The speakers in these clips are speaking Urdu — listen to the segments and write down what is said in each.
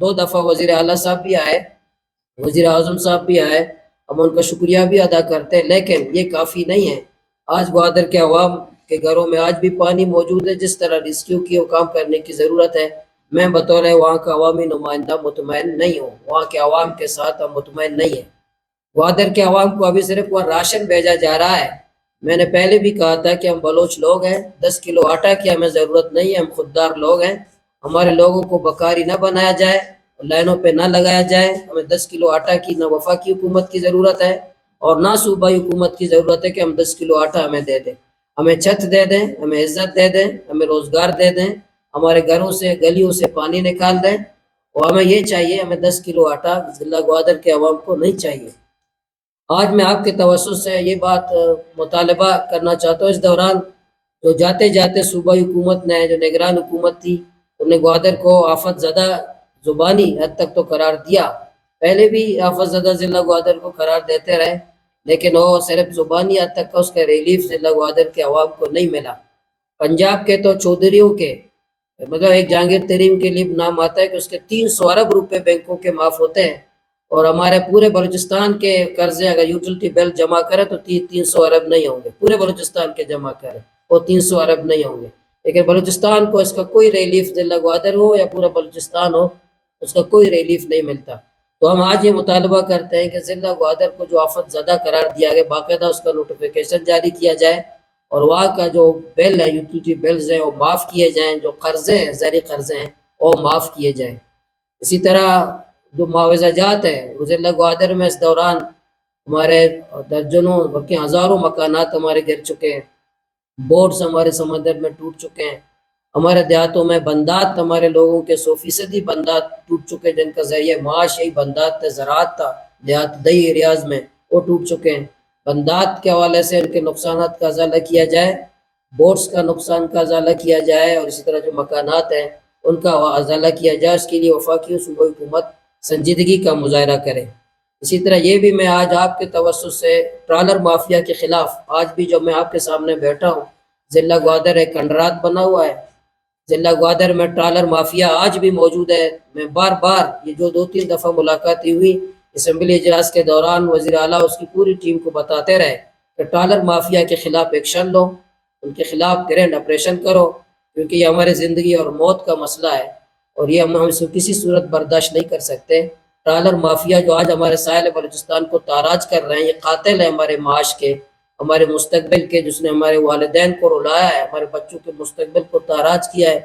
2 دفعہ وزیر اعلیٰ صاحب بھی آئے, وزیر اعظم صاحب بھی آئے, ہم ان کا شکریہ بھی ادا کرتے ہیں, لیکن یہ کافی نہیں ہے. آج گوادر کے عوام کے گھروں میں آج بھی پانی موجود ہے. جس طرح ریسکیو کی وہ کام کرنے کی ضرورت ہے. میں بطور وہاں کا عوامی نمائندہ مطمئن نہیں ہوں, وہاں کے عوام کے ساتھ ہم مطمئن نہیں ہیں. گوادر کے عوام کو ابھی صرف وہ راشن بھیجا جا رہا ہے. میں نے پہلے بھی کہا تھا کہ ہم بلوچ لوگ ہیں, 10 کلو آٹا کی ہمیں ضرورت نہیں ہے, ہم خوددار لوگ ہیں. ہمارے لوگوں کو بکاری نہ بنایا جائے, لائنوں پہ نہ لگایا جائے. ہمیں 10 کلو آٹا کی نہ وفاقی حکومت کی ضرورت ہے اور نہ صوبائی حکومت کی ضرورت ہے کہ ہم 10 کلو آٹا ہمیں دے دیں. ہمیں چھت دے دیں, ہمیں عزت دے دیں, ہمیں روزگار دے دیں, ہمارے گھروں سے گلیوں سے پانی نکال دیں. اور ہمیں یہ چاہیے, ہمیں 10 کلو آٹا ضلع گوادر کے عوام کو نہیں چاہیے. آج میں آپ کے توسط سے یہ بات مطالبہ کرنا چاہتا ہوں. اس دوران جو جاتے جاتے صوبائی حکومت نے, جو نگران حکومت تھی, انہوں نے گوادر کو آفت زدہ زبانی حد تک تو قرار دیا. پہلے بھی آفت زدہ ضلع گوادر کو قرار دیتے رہے, لیکن وہ صرف زبانی حد تک کا اس کا ریلیف ضلع گوادر کے عوام کو نہیں ملا. پنجاب کے تو چودھریوں کے, مطلب ایک جہانگیر ترین کے لیے نام آتا ہے کہ اس کے 300 ارب روپے بینکوں کے معاف ہوتے ہیں, اور ہمارے پورے بلوچستان کے قرضے اگر یوٹیلٹی بل جمع کرے تو 300 ارب نہیں ہوں گے. پورے بلوچستان کے جمع کرے وہ 300 ارب نہیں ہوں گے, لیکن بلوچستان کو اس کا کوئی ریلیف, ضلع گوادر ہو یا پورا بلوچستان ہو, اس کا کوئی ریلیف نہیں ملتا. تو ہم آج یہ مطالبہ کرتے ہیں کہ ضلع گوادر کو جو آفت زدہ قرار دیا گیا, باقاعدہ اس کا نوٹیفیکیشن جاری کیا جائے, اور وہاں کا جو بل ہے, یوٹیلٹی بلز ہیں, وہ معاف کیے جائیں. جو قرضے ہیں, زرعی قرضے ہیں, وہ معاف کیے جائیں. اسی طرح جو معاوضہ جات ہے, ضلع گوادر میں اس دوران ہمارے درجنوں بلکہ ہزاروں مکانات ہمارے گر چکے ہیں. بورڈز ہمارے سمندر میں ٹوٹ چکے ہیں. ہمارے دیہاتوں میں بندات, ہمارے لوگوں کے 100% بندات ٹوٹ چکے, جن کا ذریعہ معاش یہی بندات تھے, زراعت تھا. دیہات دیہی ایریاز میں وہ ٹوٹ چکے ہیں. بندات کے حوالے سے ان کے نقصانات کا ازالہ کیا جائے, بورڈز کا نقصان کا ازالہ کیا جائے, اور اسی طرح جو مکانات ہیں ان کا ازالہ کیا جائے. اس کے لیے وفاقی صوبائی حکومت سنجیدگی کا مظاہرہ کرے. اسی طرح یہ بھی میں آج آپ کے توسط سے ٹرالر مافیا کے خلاف, آج بھی جو میں آپ کے سامنے بیٹھا ہوں, ضلع گوادر ایک کنڈرات بنا ہوا ہے. ضلع گوادر میں ٹرالر مافیا آج بھی موجود ہے. میں بار بار یہ جو 2-3 دفعہ ملاقاتیں ہوئی اسمبلی اجلاس کے دوران, وزیر اعلیٰ اس کی پوری ٹیم کو بتاتے رہے کہ ٹرالر مافیا کے خلاف ایکشن لو, ان کے خلاف گرینڈ آپریشن کرو, کیونکہ یہ ہمارے زندگی اور موت کا مسئلہ ہے, اور یہ ہم اس کو کسی صورت برداشت نہیں کر سکتے. ٹرالر مافیا جو آج ہمارے ساحل بلوچستان کو تاراج کر رہے ہیں, یہ قاتل ہے ہمارے معاش کے, ہمارے مستقبل کے, جس نے ہمارے والدین کو رلایا ہے, ہمارے بچوں کے مستقبل کو تاراج کیا ہے.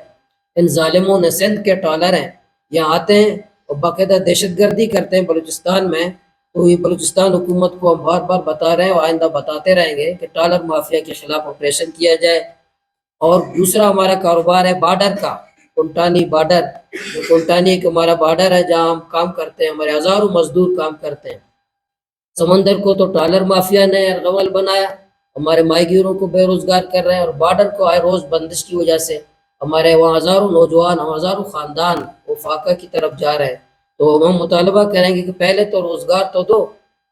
ان ظالموں نے, سندھ کے ٹرالر ہیں, یہاں آتے ہیں اور باقاعدہ دہشت گردی کرتے ہیں بلوچستان میں. تو یہ بلوچستان حکومت کو ہم بار بار بتا رہے ہیں اور آئندہ بتاتے رہیں گے کہ ٹرالر مافیا کے خلاف آپریشن کیا جائے. اور دوسرا ہمارا کاروبار ہے بارڈر کا, کنٹانی بارڈر. کنٹانی ایک ہمارا بارڈر ہے جہاں ہم کام کرتے ہیں, ہمارے ہزاروں مزدور کام کرتے ہیں. سمندر کو تو ٹرالر مافیا نے ارغول بنایا, ہمارے ماہی گیروں کو بے روزگار کر رہے ہیں, اور بارڈر کو آئے روز بندش کی وجہ سے ہمارے وہاں ہزاروں نوجوان, ہزاروں خاندان وہ فاقہ کی طرف جا رہے ہیں. تو ہم مطالبہ کریں گے کہ پہلے تو روزگار تو دو,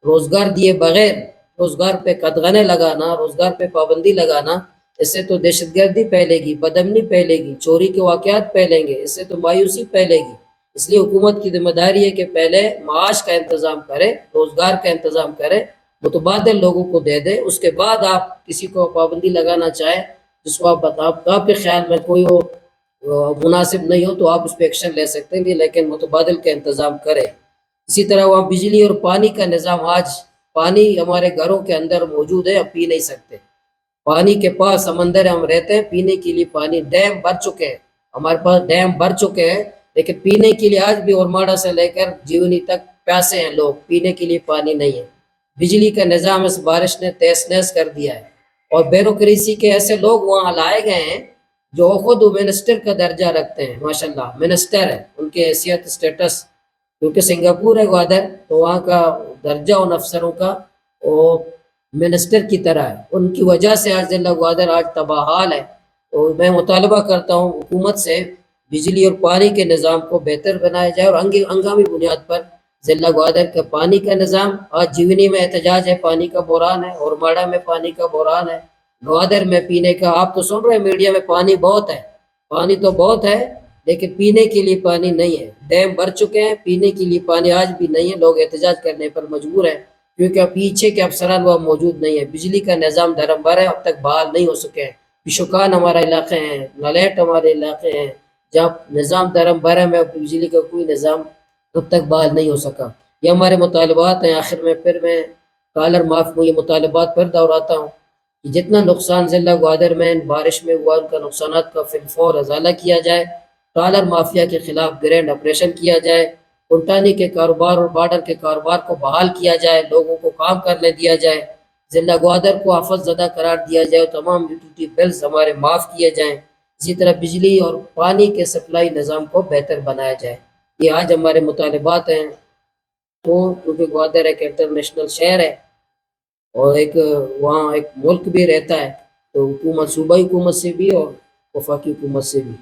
روزگار دیے بغیر روزگار پہ قدغنے لگانا, روزگار پہ پابندی لگانا, اس سے تو دہشت گردی پھیلے گی, بدامنی پھیلے گی, چوری کے واقعات پھیلیں گے, اس سے تو مایوسی پھیلے گی. اس لیے حکومت کی ذمہ داری ہے کہ پہلے معاش کا انتظام کرے, روزگار کا انتظام کرے, متبادل لوگوں کو دے دے. اس کے بعد آپ کسی کو پابندی لگانا چاہیں جس کو آپ کے خیال میں کوئی وہ مناسب نہیں ہو تو آپ اس پہ ایکشن لے سکتے ہیں, لیکن متبادل کا انتظام کرے. اسی طرح وہاں بجلی اور پانی کا نظام, آج پانی ہمارے گھروں کے اندر موجود ہے, ہم پی نہیں سکتے. پانی کے پاس سمندر ہم رہتے ہیں, پینے کے لیے پانی, ڈیم بھر چکے ہیں, ہمارے پاس ڈیم بھر چکے ہیں, لیکن پینے کے لیے آج بھی اورماڑا سے لے کر جیونی تک پیاسے ہیں لوگ, پینے کے لیے پانی نہیں ہے. بجلی کا نظام اس بارش نے تہس نہس کر دیا ہے, اور بیوروکریسی کے ایسے لوگ وہاں لائے گئے ہیں جو خود منسٹر کا درجہ رکھتے ہیں. ماشاءاللہ منسٹر ہے, ان کی حیثیت اسٹیٹس, کیونکہ سنگاپور ہے گوادر, تو وہاں کا درجہ ان افسروں کا وہ منسٹر کی طرح ہے. ان کی وجہ سے آج ضلع گوادر آج تباہ حال ہے. تو میں مطالبہ کرتا ہوں حکومت سے بجلی اور پانی کے نظام کو بہتر بنایا جائے, اور ہنگامی بنیاد پر ضلع گوادر کا پانی کا نظام, آج جیونی میں احتجاج ہے, پانی کا بحران ہے, اور ماڑا میں پانی کا بحران ہے, گوادر میں پینے کا, آپ تو سن رہے ہیں میڈیا میں پانی بہت ہے, پانی تو بہت ہے, لیکن پینے کے لیے پانی نہیں ہے. ڈیم بھر چکے ہیں, پینے کے لیے پانی آج بھی نہیں ہے. لوگ احتجاج کرنے پر مجبور ہیں کیونکہ اب پیچھے کے افسران وہ موجود نہیں ہے. بجلی کا نظام دھرم بھر ہے, اب تک بحال نہیں ہو سکے ہیں. پشوکان ہمارا علاقے ہیں, نلیٹ ہمارے علاقے ہیں جہاں نظام دھرم بھر ہے, میں بجلی کا کوئی نظام اب تک بحال نہیں ہو سکا. یہ ہمارے مطالبات ہیں. آخر میں پھر میں کالر معاف کو یہ مطالبات پر دہراتا ہوں کہ جتنا نقصان ضلع گوادر میں بارش میں ہوا ان کا نقصانات کا فی الفور ازالہ کیا جائے. ٹالر مافیا کے خلاف گرینڈ آپریشن کیا جائے. کنٹانی کے کاروبار اور بارڈر کے کاروبار کو بحال کیا جائے. لوگوں کو کام کرنے دیا جائے. ضلع گوادر کو آفت زدہ قرار دیا جائے. تمام یوٹیلیٹی بلز ہمارے معاف کیے جائیں. اسی طرح بجلی اور پانی کے سپلائی نظام کو بہتر بنایا جائے. یہ آج ہمارے مطالبات ہیں. تو کیونکہ گوادر ایک انٹرنیشنل شہر ہے اور ایک وہاں ایک ملک بھی رہتا ہے, تو حکومت صوبائی حکومت سے بھی اور وفاقی حکومت سے بھی